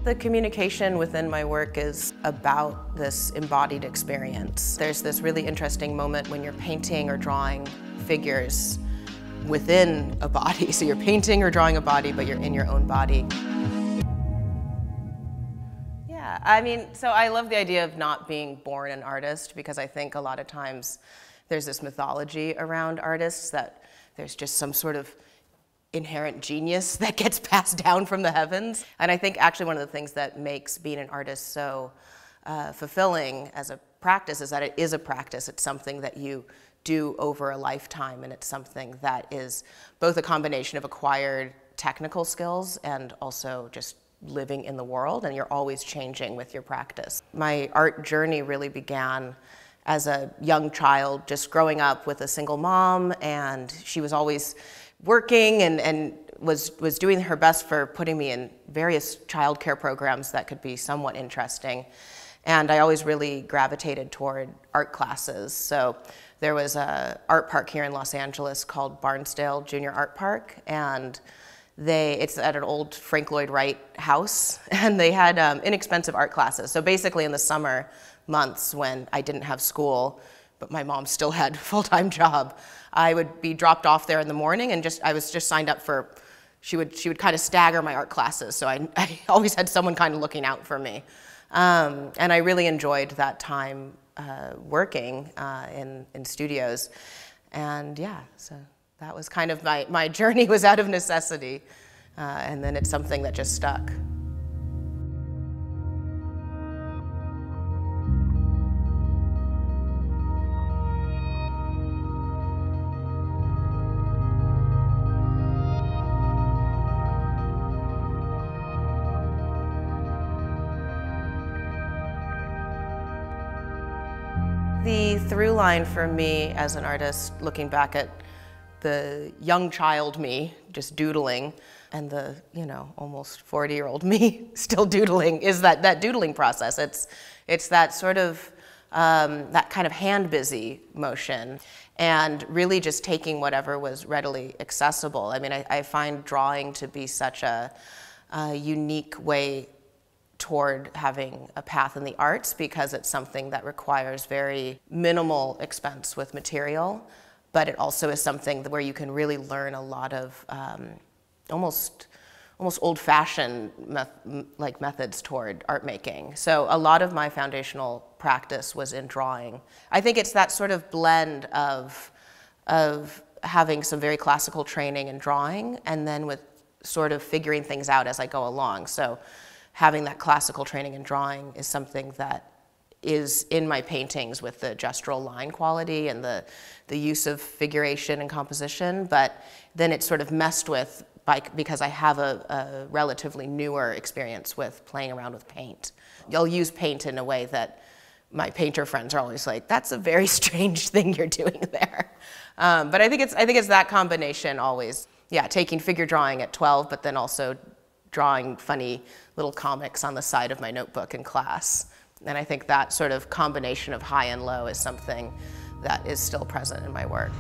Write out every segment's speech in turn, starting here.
The communication within my work is about this embodied experience. There's this really interesting moment when you're painting or drawing figures within a body. So you're painting or drawing a body, but you're in your own body. Yeah, I mean, so I love the idea of not being born an artist, because I think a lot of times there's this mythology around artists that there's just some sort of inherent genius that gets passed down from the heavens. And I think actually one of the things that makes being an artist so fulfilling as a practice is that it is a practice. It's something that you do over a lifetime, and it's something that is both a combination of acquired technical skills and also just living in the world, and you're always changing with your practice. My art journey really began as a young child, just growing up with a single mom, and she was always working and was doing her best for putting me in various childcare programs that could be somewhat interesting. And I always really gravitated toward art classes. So there was an art park here in Los Angeles called Barnsdale Junior Art Park, and it's at an old Frank Lloyd Wright house, and they had inexpensive art classes. So basically in the summer months when I didn't have school, but my mom still had a full-time job, I would be dropped off there in the morning, and I was just signed up for, she would kind of stagger my art classes, so I always had someone kind of looking out for me. And I really enjoyed that time working in studios. And yeah, so that was kind of my journey was out of necessity, and then it's something that just stuck. The through line for me as an artist, looking back at the young child me just doodling and the, almost 40-year-old me still doodling, is that doodling process. It's that sort of, that kind of hand busy motion, and really just taking whatever was readily accessible. I mean, I find drawing to be such a unique way toward having a path in the arts, because it's something that requires very minimal expense with material, but it also is something where you can really learn a lot of almost old-fashioned methods toward art making. So a lot of my foundational practice was in drawing. I think it's that sort of blend of having some very classical training in drawing, and then with sort of figuring things out as I go along. So having that classical training in drawing is something that is in my paintings with the gestural line quality and the use of figuration and composition, but then it's sort of messed with because I have a relatively newer experience with playing around with paint. I'll use paint in a way that my painter friends are always like, that's a very strange thing you're doing there. But I think it's that combination always. Yeah, taking figure drawing at 12, but then also drawing funny little comics on the side of my notebook in class. And I think that sort of combination of high and low is something that is still present in my work.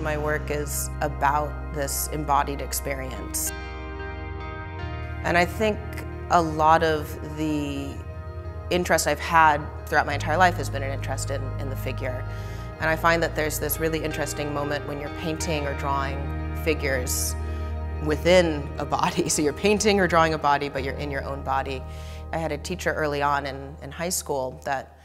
My work is about this embodied experience. And I think a lot of the interest I've had throughout my entire life has been an interest in the figure. And I find that there's this really interesting moment when you're painting or drawing figures within a body. So you're painting or drawing a body, but you're in your own body. I had a teacher early on in high school that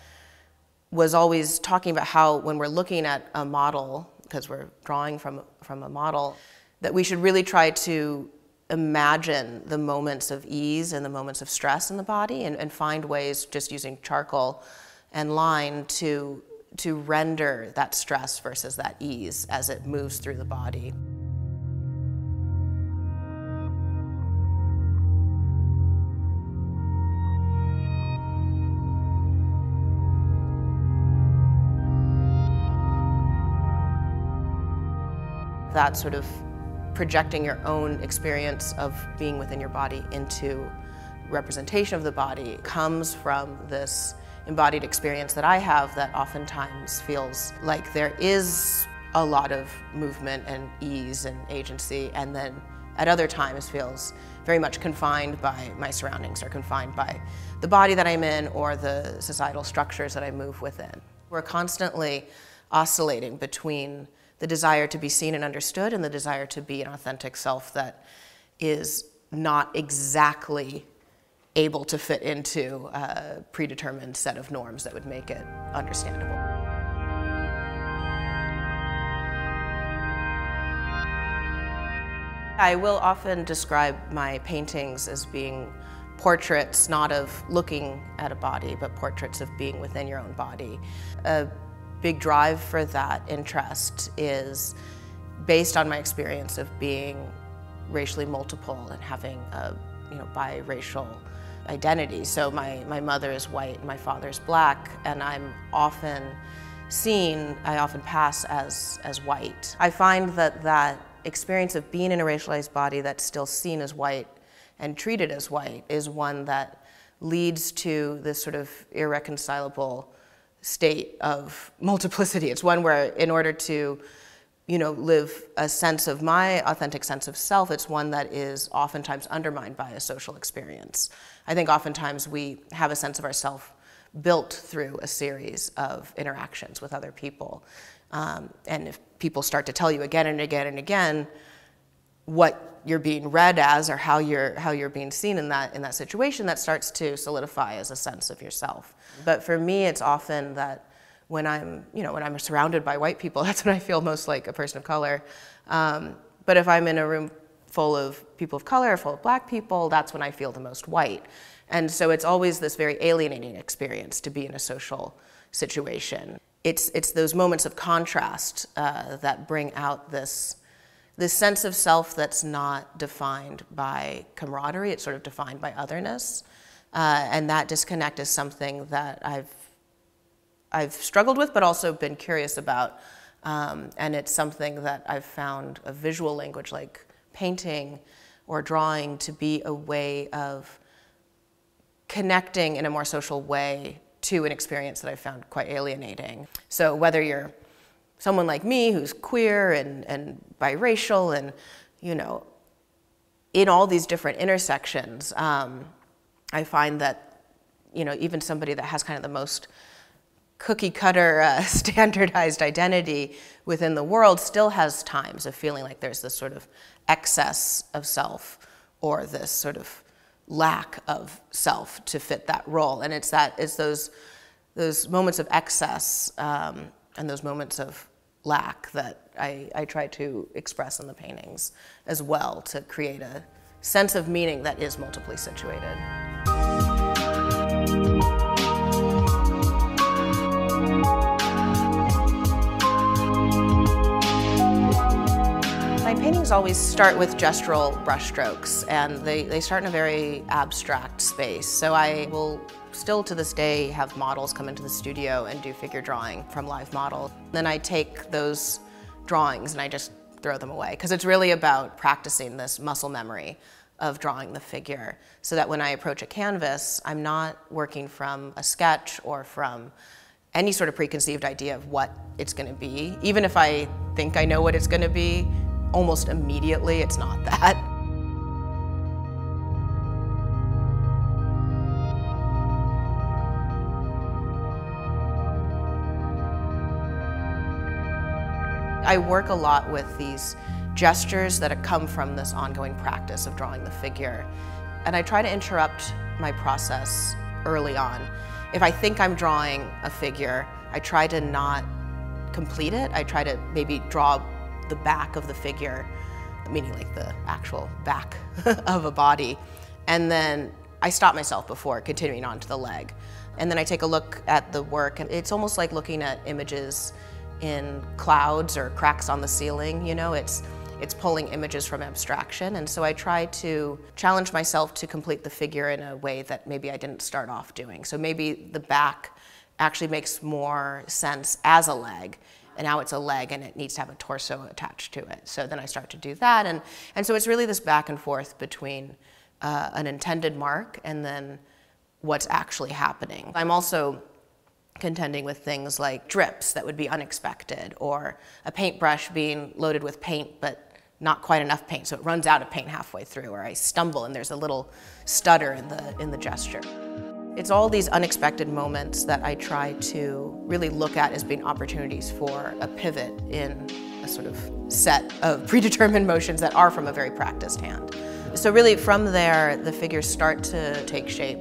was always talking about how when we're looking at a model, because we're drawing from a model, that we should really try to imagine the moments of ease and the moments of stress in the body, and find ways, just using charcoal and line, to render that stress versus that ease as it moves through the body. That sort of projecting your own experience of being within your body into representation of the body comes from this embodied experience that I have that oftentimes feels like there is a lot of movement and ease and agency, and then at other times feels very much confined by my surroundings or confined by the body that I'm in or the societal structures that I move within. We're constantly oscillating between the desire to be seen and understood and the desire to be an authentic self that is not exactly able to fit into a predetermined set of norms that would make it understandable. I will often describe my paintings as being portraits, not of looking at a body, but portraits of being within your own body. A big drive for that interest is based on my experience of being racially multiple and having a biracial identity. So my mother is white and my father is black, and I'm often I often pass as white. I find that experience of being in a racialized body that's still seen as white and treated as white is one that leads to this sort of irreconcilable state of multiplicity. It's one where in order to live a sense of my authentic sense of self, it's one that is oftentimes undermined by a social experience. I think oftentimes we have a sense of ourself built through a series of interactions with other people. And if people start to tell you again and again and again what you're being read as or how you're being seen in that situation, that starts to solidify as a sense of yourself. But for me, it's often that when I'm surrounded by white people, that's when I feel most like a person of color. But if I'm in a room full of people of color, full of black people, that's when I feel the most white. And so it's always this very alienating experience to be in a social situation. It's those moments of contrast that bring out this sense of self that's not defined by camaraderie, it's sort of defined by otherness. And that disconnect is something that I've struggled with, but also been curious about. And it's something that I've found a visual language like painting or drawing to be a way of connecting in a more social way to an experience that I found quite alienating. So whether you're someone like me who's queer and biracial and, in all these different intersections, I find that, even somebody that has kind of the most cookie cutter standardized identity within the world still has times of feeling like there's this sort of excess of self or this sort of lack of self to fit that role. And it's those moments of excess and those moments of lack that I try to express in the paintings as well, to create a sense of meaning that is multiply situated. My paintings always start with gestural brushstrokes, and they start in a very abstract space. So I will still to this day have models come into the studio and do figure drawing from live models. Then I take those drawings and I just throw them away, because it's really about practicing this muscle memory of drawing the figure, so that when I approach a canvas, I'm not working from a sketch or from any sort of preconceived idea of what it's going to be. Even if I think I know what it's going to be, almost immediately it's not that. I work a lot with these gestures that come from this ongoing practice of drawing the figure. And I try to interrupt my process early on. If I think I'm drawing a figure, I try to not complete it. I try to maybe draw the back of the figure, meaning like the actual back of a body. And then I stop myself before continuing on to the leg. And then I take a look at the work, and it's almost like looking at images in clouds or cracks on the ceiling, It's pulling images from abstraction, and so I try to challenge myself to complete the figure in a way that maybe I didn't start off doing. So maybe the back actually makes more sense as a leg, and now it's a leg and it needs to have a torso attached to it. So then I start to do that, and so it's really this back and forth between an intended mark and then what's actually happening. I'm also contending with things like drips that would be unexpected, or a paintbrush being loaded with paint but not quite enough paint, so it runs out of paint halfway through, or I stumble and there's a little stutter in the gesture. It's all these unexpected moments that I try to really look at as being opportunities for a pivot in a sort of set of predetermined motions that are from a very practiced hand. So really from there, the figures start to take shape.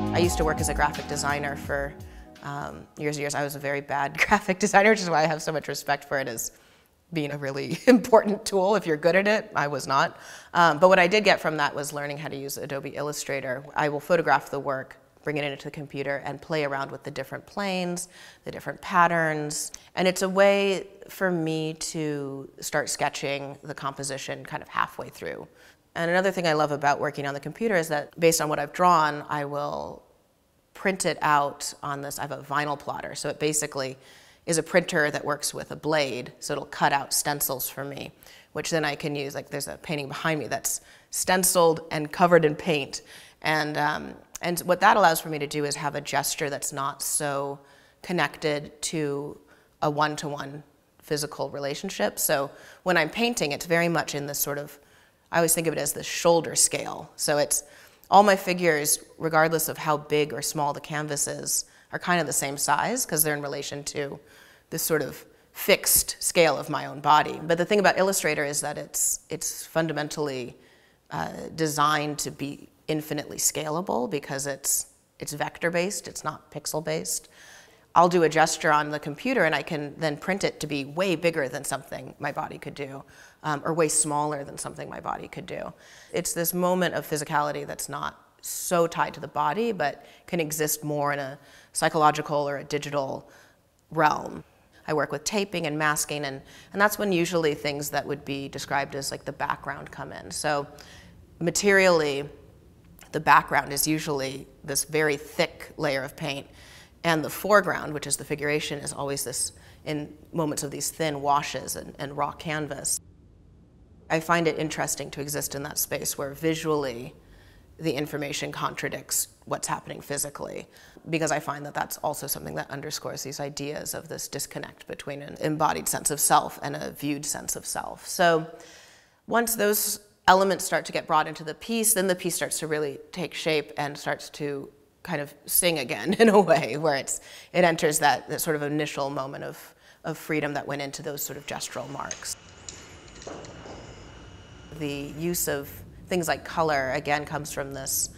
I used to work as a graphic designer for years and years. I was a very bad graphic designer, which is why I have so much respect for it as being a really important tool if you're good at it. I was not. But what I did get from that was learning how to use Adobe Illustrator. I will photograph the work, bring it into the computer, and play around with the different planes, the different patterns. And it's a way for me to start sketching the composition kind of halfway through. And another thing I love about working on the computer is that based on what I've drawn, I will print it out on this. I have a vinyl plotter, so it basically is a printer that works with a blade, so it'll cut out stencils for me, which then I can use. Like there's a painting behind me that's stenciled and covered in paint, and what that allows for me to do is have a gesture that's not so connected to a one-to-one physical relationship. So when I'm painting, it's very much in this sort of, I always think of it as the shoulder scale. So it's all my figures, regardless of how big or small the canvas is, are kind of the same size because they're in relation to this sort of fixed scale of my own body. But the thing about Illustrator is that it's fundamentally designed to be infinitely scalable because it's vector-based, it's not pixel-based. I'll do a gesture on the computer and I can then print it to be way bigger than something my body could do, or way smaller than something my body could do. It's this moment of physicality that's not so tied to the body, but can exist more in a psychological or a digital realm. I work with taping and masking, and that's when usually things that would be described as like the background come in. So materially, the background is usually this very thick layer of paint, and the foreground, which is the figuration, is always this, in moments of these thin washes and raw canvas. I find it interesting to exist in that space where visually the information contradicts what's happening physically, because I find that that's also something that underscores these ideas of this disconnect between an embodied sense of self and a viewed sense of self. So once those elements start to get brought into the piece, then the piece starts to really take shape and starts to kind of sing again in a way where it enters that sort of initial moment of freedom that went into those sort of gestural marks. The use of things like color, again, comes from this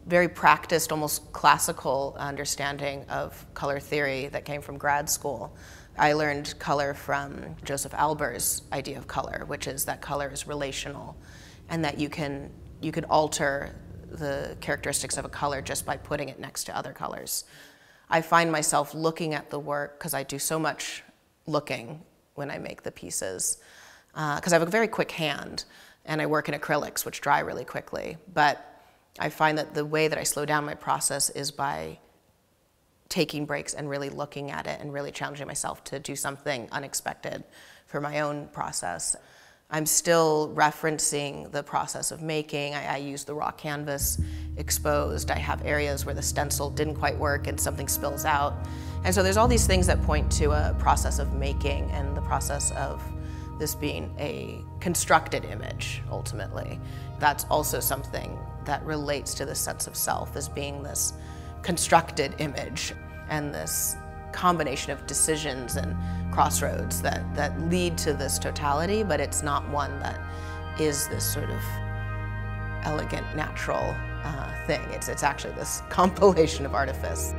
very practiced, almost classical understanding of color theory that came from grad school. I learned color from Joseph Alber's idea of color, which is that color is relational and that you can alter the characteristics of a color just by putting it next to other colors. I find myself looking at the work, because I do so much looking when I make the pieces, because I have a very quick hand and I work in acrylics, which dry really quickly. But I find that the way that I slow down my process is by taking breaks and really looking at it and really challenging myself to do something unexpected for my own process. I'm still referencing the process of making. I use the raw canvas exposed. I have areas where the stencil didn't quite work and something spills out. And so there's all these things that point to a process of making and the process of this being a constructed image, ultimately. That's also something that relates to the sense of self as being this constructed image and this combination of decisions and crossroads that lead to this totality, but it's not one that is this sort of elegant, natural thing. It's actually this compilation of artifice.